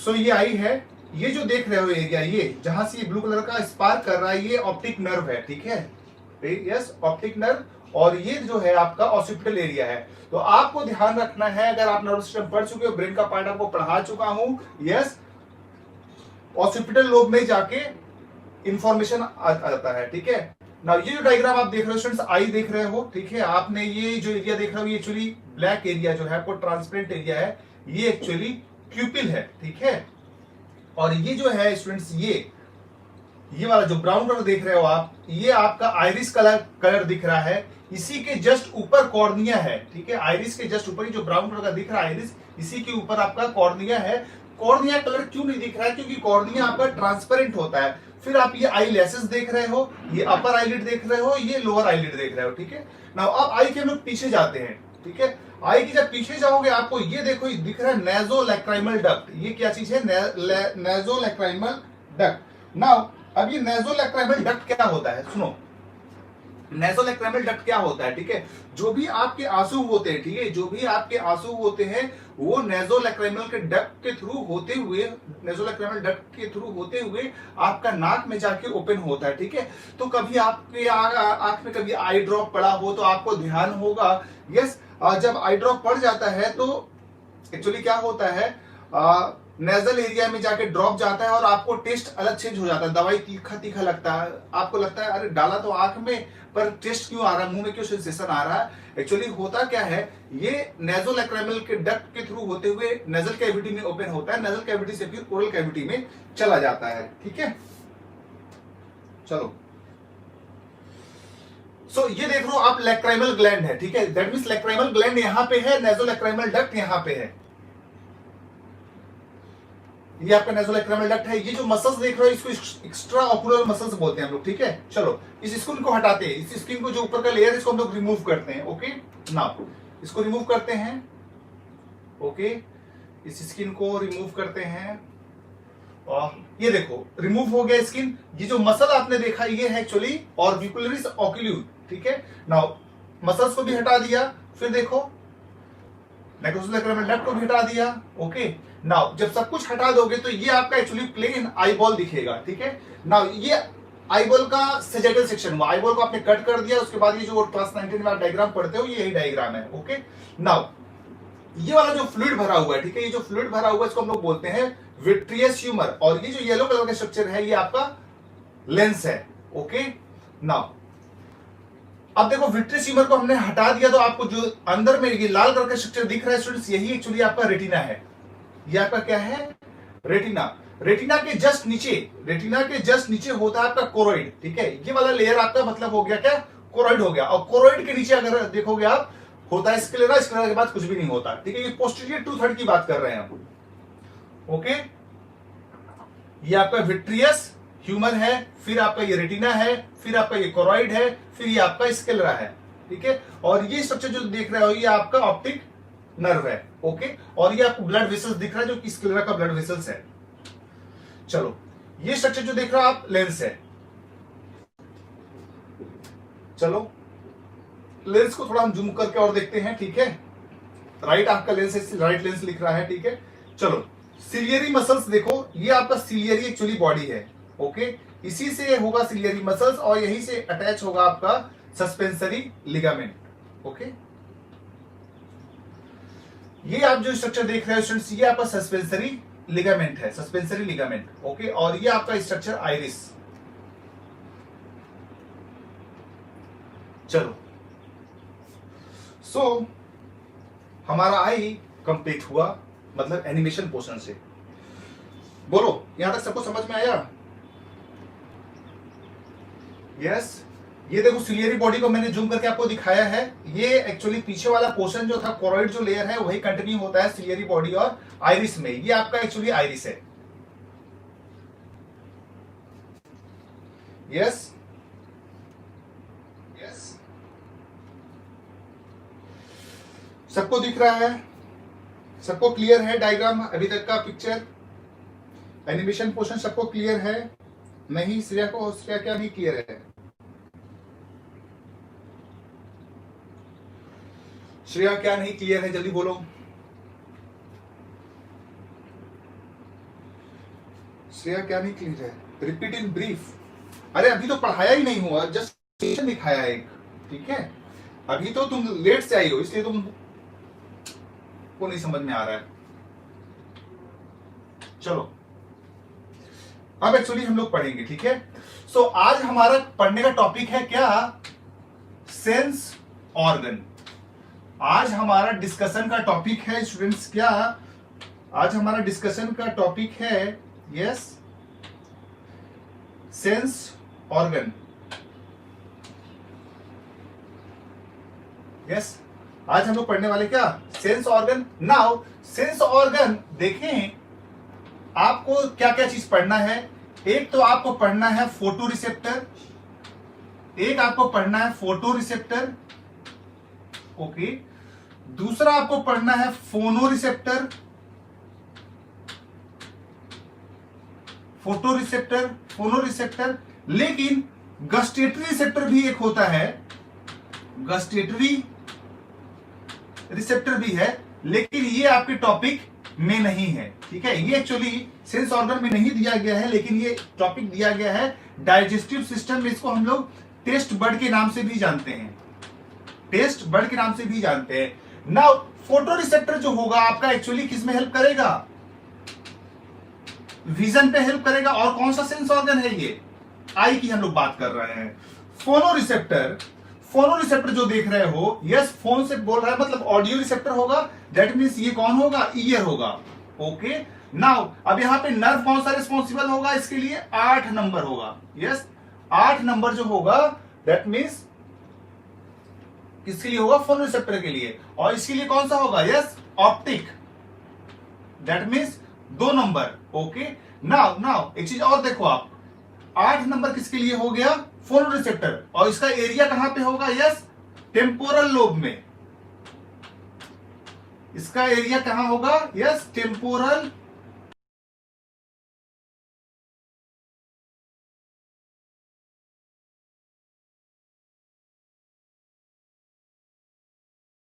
सो ये आई है, ये जो देख रहे हो एरिया, ये जहां से ये ब्लू कलर का स्पार्क कर रहा है, ये ऑप्टिक नर्व है, ठीक है, यस ऑप्टिक नर्व। और ये जो है आपका ऑसिपिटल एरिया है। तो आपको ध्यान रखना है, अगर आप नर्वस सिस्टम पढ़ चुके हो, ब्रेन का पार्ट आपको पढ़ा चुका हूं, यस, ऑसिपिटल लोब में जाके इंफॉर्मेशन आ जाता है, ठीक है ना। ये जो डायग्राम आप देख रहे हो स्टूडेंट्स, आई देख रहे हो, ठीक है, आपने ये जो एरिया देख रहे हो, ये एक्चुअली ब्लैक एरिया जो है आपको ट्रांसपेरेंट एरिया है, ये एक्चुअली प्यूपिल है, ठीक है। और ये जो है स्टूडेंट्स, ये वाला जो ब्राउन कलर देख रहे हो आप, ये आपका आइरिस कलर दिख रहा है, इसी के जस्ट ऊपर कॉर्निया है, ठीक है, आइरिस के जस्ट ऊपर जो ब्राउन कलर का दिख रहा है आइरिस, इसी के ऊपर आपका कॉर्निया है। कॉर्निया कलर क्यों नहीं दिख रहा है? क्योंकि कॉर्निया आपका ट्रांसपेरेंट होता है। फिर आप ये आई लेसेस देख रहे हो, ये अपर आईलिड देख रहे हो, ये लोअर आईलिड देख रहे हो, ठीक है ना। अब आई के हम लोग पीछे जाते हैं, ठीक है, आई की जब पीछे जाओगे आपको ये देखो, ये दिख रहा है नेजोलैक्राइमल डक्ट। ये क्या चीज है? नेजोलैक्राइमल डक्ट। नाउ अब ये नेजोलैक्राइमल डक्ट क्या होता है? सुनो, नेजोलैक्राइमल डक्ट क्या होता है, ठीक है, जो भी आपके आंसू होते हैं, ठीक है, जो भी आपके आंसू होते हैं वो नेजोलैक्राइमल के डक्ट के थ्रू होते हुए, नेजोलैक्राइमल डक्ट के थ्रू होते हुए आपका नाक में जाके ओपन होता है, ठीक है। तो कभी आपके आंख में कभी आई ड्रॉप पड़ा हो तो आपको ध्यान होगा, यस, जब आई ड्रॉप पड़ जाता है तो एक्चुअली क्या होता है, नेजल एरिया में जाके ड्रॉप जाता है और आपको टेस्ट अलग चेंज हो जाता है, दवाई तीखा तीखा लगता है, आपको लगता है अरे डाला तो आंख में, पर टेस्ट क्यों आ रहा है, मुंह में क्यों सेंसेशन आ रहा है। एक्चुअली होता क्या है, ये नेजोलैक्राइमल के डक्ट के थ्रू होते हुए नेजल कैविटी में ओपन होता है, नेजल कैविटी से फिर ओरल कैविटी में चला जाता है, ठीक है। चलो, सो ये देख लो आप, लैक्राइमल ग्लैंड है, ठीक है, दैट मींस लैक्राइमल ग्लैंड यहां पे है, नेजोलैक्राइमल डक्ट यहां पे है, ये आपका नेजोलैक्राइमल डक्ट है। ये जो मसल्स देख रहे हो इसको एक्स्ट्रा ऑकुलर मसल्स बोलते हैं हम लोग, ठीक है। चलो इस स्किन को हटाते हैं, इस स्किन को जो ऊपर का लेयर है इसको हम लोग रिमूव करते हैं, ओके नाउ इसको रिमूव करते हैं, ओके, इस स्किन को रिमूव करते हैं और ये देखो रिमूव हो गया स्किन। ये जो मसल आपने देखा ये है एक्चुअली ऑर्बिकुलरिस ओक्यूली, ठीक है। नाउ मसल्स को भी हटा दिया, फिर देखो नेजोलैक्राइमल डक्ट को भी हटा दिया, ओके। नाउ जब सब कुछ हटा दोगे तो ये आपका एक्चुअली प्लेन आईबॉल दिखेगा, ठीक है। नाउ ये आईबॉल का सेजेटल सेक्शन हुआ, आईबॉल को आपने कट कर दिया, उसके बाद ये जो क्लास 19 में आप डायग्राम पढ़ते हो ये यही डायग्राम है, ओके। नाउ ये वाला जो फ्लूइड भरा हुआ है, ठीक है, ये जो फ्लूइड भरा हुआ है इसको हम लोग बोलते हैं विट्रियस ह्यूमर, और ये जो येलो कलर का स्ट्रक्चर है ये आपका लेंस है, ओके। नाउ अब देखो विट्रियस ह्यूमर को हमने हटा दिया तो आपको जो अंदर में ये लाल कलर का स्ट्रक्चर दिख रहा है स्टूडेंट्स, यही एक्चुअली आपका रेटिना है। ये आपका क्या है? रेटिना। रेटिना के जस्ट नीचे, रेटिना के जस्ट नीचे होता है आपका कोरोइड, ठीक है, ये वाला लेयर आपका मतलब हो गया क्या? कोरोइड हो गया। और कोरोइड के नीचे अगर देखोगे आप होता है स्क्लेरा, स्क्लेरा के बाद कुछ भी नहीं होता, ठीक है। ये पोस्टीरियर 2/3 की बात कर रहे हैं हम, ओके। ये आपका विट्रियस ह्यूमर है, फिर आपका ये रेटिना है, फिर आपका ये कोरोइड है, फिर ये आपका स्क्लेरा है, ठीक है। और ये स्ट्रक्चर जो देख रहे हो ये आपका ऑप्टिक नर्व है, ओके। और ये आपको ब्लड वेसल्स दिख रहा है जो कि स्क्लेरा का ब्लड वेसल्स है। चलो ये स्ट्रक्चर जो देख रहे हो आप लेंस है। चलो लेंस को थोड़ा हम जूम करके और देखते हैं, ठीक है। राइट आंख का लेंस है, राइट लेंस लिख रहा है, ठीक है। चलो सिलियरी मसल्स देखो, ये आपका सिलियरी एक्चुअली बॉडी है, ओके। इसी से होगा सिलियरी मसल्स और यही से अटैच होगा आपका सस्पेंसरी लिगामेंट, ओके। ये आप जो स्ट्रक्चर देख रहे हो स्टूडेंट्स, ये आपका सस्पेंसरी लिगामेंट है, सस्पेंसरी लिगामेंट, ओके। और ये आपका स्ट्रक्चर आइरिस। चलो सो हमारा आई कंप्लीट हुआ, मतलब एनिमेशन पोर्शन से। बोलो यहां तक सबको समझ में आया? यस। ये देखो सिलियरी बॉडी को मैंने जूम करके आपको दिखाया है, ये एक्चुअली पीछे वाला पोर्शन जो था कोरोइड जो लेयर है वही कंटिन्यू होता है सिलियरी बॉडी और आइरिस में। ये आपका एक्चुअली आइरिस है, यस यस। सबको दिख रहा है? सबको क्लियर है डायग्राम अभी तक का पिक्चर, एनिमेशन पोर्शन सबको क्लियर है? नहीं, श्रेया को, श्रेया क्या नहीं क्लियर है? श्रेया क्या नहीं क्लियर है, जल्दी बोलो। श्रेया क्या नहीं क्लियर है? Repeat in brief. अरे अभी तो पढ़ाया ही नहीं हुआ, जस्ट दिखाया एक, ठीक है? अभी तो तुम लेट से आई हो, इसलिए तुम को नहीं समझ में आ रहा है। चलो अब एक्चुअली हम लोग पढ़ेंगे, ठीक है? सो आज हमारा पढ़ने का टॉपिक है क्या? Sense organ. आज हमारा डिस्कशन का टॉपिक है स्टूडेंट्स क्या? आज हमारा डिस्कशन का टॉपिक है यस सेंस ऑर्गन। यस आज हम लोग पढ़ने वाले क्या? Sense organ. Now sense organ देखें, आपको क्या क्या चीज पढ़ना है। एक तो आपको पढ़ना है फोटो रिसेप्टर, एक आपको पढ़ना है फोटो रिसेप्टर, ओके। दूसरा आपको पढ़ना है फोनो रिसेप्टर, फोटो रिसेप्टर, फोनो रिसेप्टर। लेकिन गस्टेटरी रिसेप्टर भी एक होता है, गस्टेटरी रिसेप्टर भी है, लेकिन ये आपके टॉपिक में नहीं है, ठीक है? ये एक्चुअली सेंस ऑर्गन में नहीं दिया गया है, लेकिन ये टॉपिक दिया गया है डाइजेस्टिव सिस्टम में। इसको हम लोग टेस्ट बर्ड के नाम से भी जानते हैं, टेस्ट बर्ड के नाम से भी जानते हैं। नाउ फोटो रिसेप्टर जो होगा आपका एक्चुअली किस में हेल्प करेगा? विजन पे हेल्प करेगा। और कौन सा सेंस ऑर्गन है ये? आई की हम लोग बात कर रहे हैं। फोनो रिसेप्टर, फोनो रिसेप्टर जो देख रहे हो, यस फोन से बोल रहा है मतलब ऑडियो रिसेप्टर होगा, दैट मींस ये कौन होगा? ईयर होगा, ओके। नाउ अब यहां पे नर्व कौन सा रिस्पॉन्सिबल होगा इसके लिए? 8 नंबर होगा, यस 8 नंबर जो होगा दैट मींस किसके लिए होगा? फोनो रिसेप्टर के लिए। और इसके लिए कौन सा होगा? Yes optic, that means 2 number, okay. Now एक चीज और देखो आप, 8 नंबर किसके लिए हो गया? फोनो रिसेप्टर। और इसका एरिया कहां पे होगा? यस टेम्पोरल लोब में। इसका एरिया कहां होगा? Yes temporal